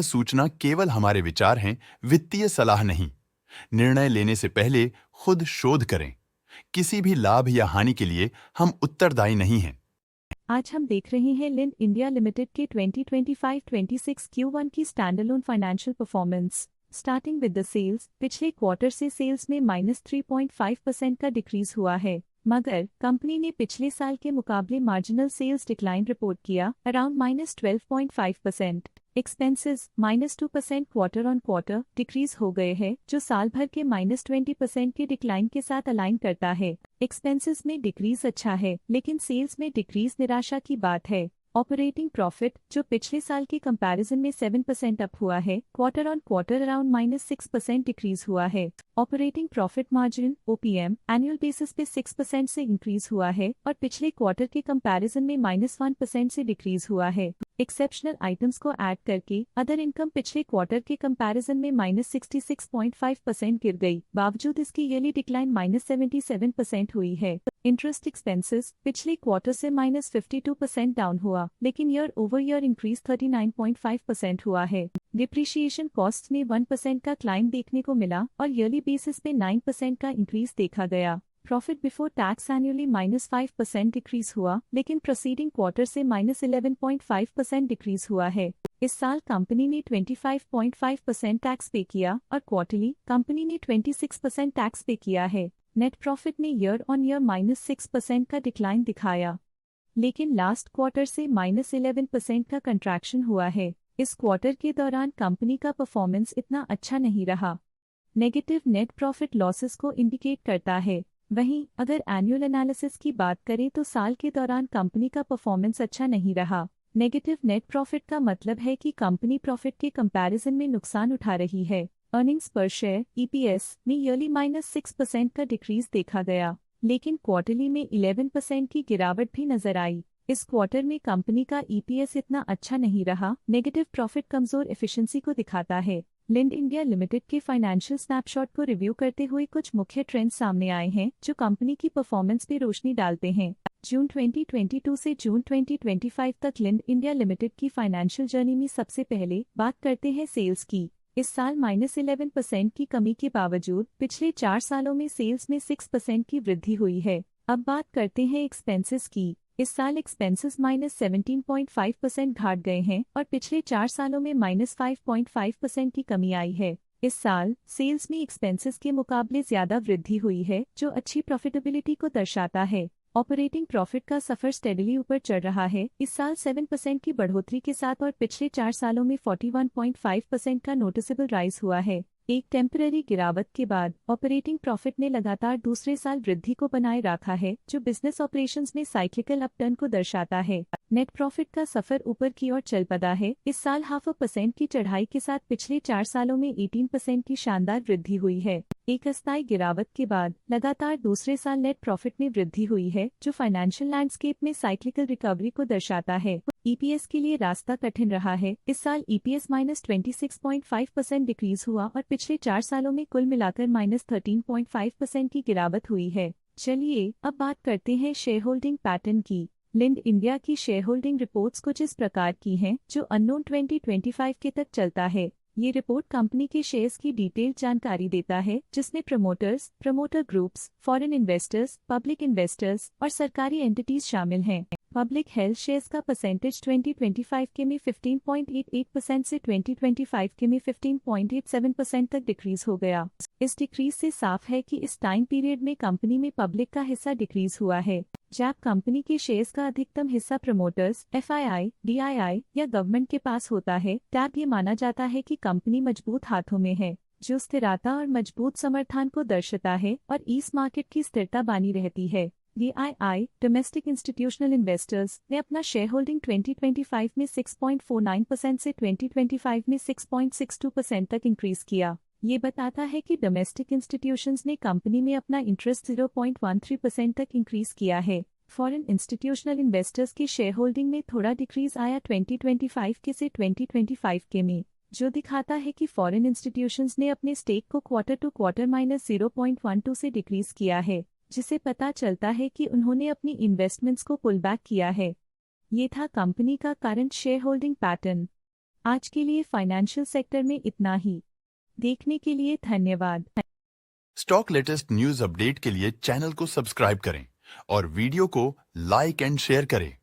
सूचना केवल हमारे विचार हैं, वित्तीय सलाह नहीं। निर्णय लेने से पहले खुद शोध करें। किसी भी लाभ या हानि के लिए हम उत्तरदायी नहीं हैं। आज हम देख रहे हैं लिंड इंडिया लिमिटेड के 2025-26 Q1 की standalone financial performance. Starting with the sales, पिछले क्वार्टर से सेल्स में -3.5% का डिक्रीज हुआ है, मगर कंपनी ने पिछले साल के मुकाबले मार्जिनल सेल्स डिक्लाइन रिपोर्ट किया around -12.5%। Expenses -2% quarter on quarter decrease हो गए हैं, जो साल भर के -20% के डिक्लाइन के साथ अलाइन करता है। एक्सपेंसेस में डिक्रीज अच्छा है, लेकिन सेल्स में डिक्रीज निराशा की बात है। ऑपरेटिंग प्रॉफिट, जो पिछले साल के कंपैरिजन में 7% अप हुआ है, quarter on quarter around -6% decrease हुआ है। Operating profit margin OPM annual basis पे 6% से इंक्रीज हुआ है और पिछले क्वार्टर के कंपैरिजन में -1% से डिक्रीज हुआ है। एक्सेप्शनल आइटम्स को ऐड करके अदर इनकम पिछले क्वार्टर के कंपैरिजन में -66.5% गिर गई, बावजूद इसकी ईयरली डिक्लाइन -77% हुई है। इंटरेस्ट एक्सपेंसेस पिछले क्वार्टर से -52% डाउन हुआ, लेकिन ईयर ओवर ईयर इंक्रीज 39.5% हुआ है। डिप्रिशिएशन कॉस्ट में 1% का क्लाइम देखने को मिला और ईयरली बेसिस पे 9% का इंक्रीज देखा गया। Profit before tax annually -5% decrease हुआ, लेकिन प्रोसीडिंग क्वार्टर से -11.5% डिक्रीज हुआ है। इस साल कंपनी ने 25.5% टैक्स पे किया और क्वार्टरली कंपनी ने 26% टैक्स पे किया है। नेट प्रॉफिट ने ईयर ऑन ईयर -6% का डिक्लाइन दिखाया, लेकिन लास्ट क्वार्टर से -11% का कंट्रैक्शन हुआ है। इस क्वार्टर के दौरान कंपनी का परफॉर्मेंस इतना अच्छा नहीं रहा। नेगेटिव नेट प्रॉफिट लॉसेस को इंडिकेट करता है। वहीं अगर एनुअल एनालिसिस की बात करें तो साल के दौरान कंपनी का परफॉर्मेंस अच्छा नहीं रहा। नेगेटिव नेट प्रॉफिट का मतलब है कि कंपनी प्रॉफिट के कंपैरिजन में नुकसान उठा रही है। अर्निंग्स पर शेयर EPS में ईयरली -6% का डिक्रीज देखा गया, लेकिन क्वार्टरली में 11% की गिरावट भी नजर आई। इस क्वार्टर में कंपनी का EPS इतना अच्छा नहीं रहा। नेगेटिव प्रॉफिट कमजोर एफिशिएंसी को दिखाता है। लिंड इंडिया लिमिटेड के फाइनेंशियल स्नैपशॉट को रिव्यू करते हुए कुछ मुख्य ट्रेंड्स सामने आए हैं, जो कंपनी की परफॉर्मेंस पे रोशनी डालते हैं। जून 2022 से जून 2025 तक लिंड इंडिया लिमिटेड की फाइनेंशियल जर्नी में सबसे पहले बात करते हैं सेल्स की। इस साल -11% की कमी के बावजूद पिछले 4 सालों में सेल्स में 6% की वृद्धि हुई है। अब बात करते हैं एक्सपेंसेस की। इस साल एक्सपेंसेस -17.5% घाट गए हैं और पिछले 4 सालों में -5.5% की कमी आई है। इस साल सेल्स में एक्सपेंसेस के मुकाबले ज्यादा वृद्धि हुई है, जो अच्छी प्रॉफिटेबिलिटी को दर्शाता है। ऑपरेटिंग प्रॉफिट का सफर स्टेडली ऊपर चढ़ रहा है, इस साल 7% की बढ़ोतरी के साथ और पिछले 4 सालों में 41.5% का नोटिसेबल राइज हुआ है। एक टेम्पररी गिरावट के बाद ऑपरेटिंग प्रॉफिट ने लगातार दूसरे साल वृद्धि को बनाए रखा है, जो बिजनेस ऑपरेशंस में साइक्लिकल अपटर्न को दर्शाता है। नेट प्रॉफिट का सफर ऊपर की ओर चल पड़ा है, इस साल 0.5% की चढ़ाई के साथ पिछले 4 सालों में 18% की शानदार वृद्धि हुई है। एक अस्थायी गिरावट के बाद लगातार दूसरे साल नेट प्रॉफिट में वृद्धि हुई है, जो फाइनेंशियल लैंडस्केप में साइक्लिकल रिकवरी को दर्शाता है। EPS के लिए रास्ता कठिन रहा है, इस साल EPS -26.5% डिक्रीज हुआ और पिछले 4 सालों में कुल मिलाकर -13.5% की गिरावट हुई है। चलिए अब बात करते हैं शेयर होल्डिंग पैटर्न की। लिंड इंडिया की शेयर होल्डिंग रिपोर्ट्स कुछ इस प्रकार की हैं, जो अननोन 2025 के तक चलता है। ये रिपोर्ट कंपनी के शेयर्स की डिटेल्ड जानकारी देता है, जिसमें promoters, promoter groups, foreign investors, public investors और सरकारी एंटिटीज शामिल हैं। पब्लिक हेल्थ शेयर्स का परसेंटेज 2025 के में 15.88% से 2025 के में 15.87% तक डिक्रीज हो गया। इस डिक्रीज से साफ है कि इस टाइम पीरियड में कंपनी में पब्लिक का हिस्सा डिक्रीज हुआ है। जब कंपनी के शेयर्स का अधिकतम हिस्सा प्रमोटर्स, FII, DII या गवर्नमेंट के पास होता है, तब ये माना जाता है कि कंपनी मजबूत हाथों में है, जो स्थिरता और मजबूत समर्थन को दर्शाता है और इस मार्केट की स्थिरता बनी रहती है। DII, डोमेस्टिक इंस्टीट्यूशनल इन्वेस्टर्स, ने अपना शेयर होल्डिंग 2025 में 6.49% से 2025 में 6.62% तक इंक्रीज किया। ये बताता है कि डोमेस्टिक इंस्टीट्यूशंस ने कंपनी में अपना इंटरेस्ट 0.13% तक इंक्रीज किया है। फॉरेन इंस्टीट्यूशनल इन्वेस्टर्स की शेयर होल्डिंग में थोड़ा डिक्रीज आया 2025 के से 2025 के में, जो दिखाता है कि फॉरेन इंस्टीट्यूशंस ने अपने स्टेक को क्वार्टर टू क्वार्टर -0.12 से डिक्रीज किया है, जिसे पता चलता है कि उन्होंने अपनी इन्वेस्टमेंट्स को पुल बैक किया है। ये था कंपनी का करंट शेयर होल्डिंग पैटर्न। आज के लिए फाइनेंशियल सेक्टर में इतना ही। देखने के लिए धन्यवाद। स्टॉक लेटेस्ट न्यूज अपडेट के लिए चैनल को सब्सक्राइब करें और वीडियो को लाइक एंड शेयर करें।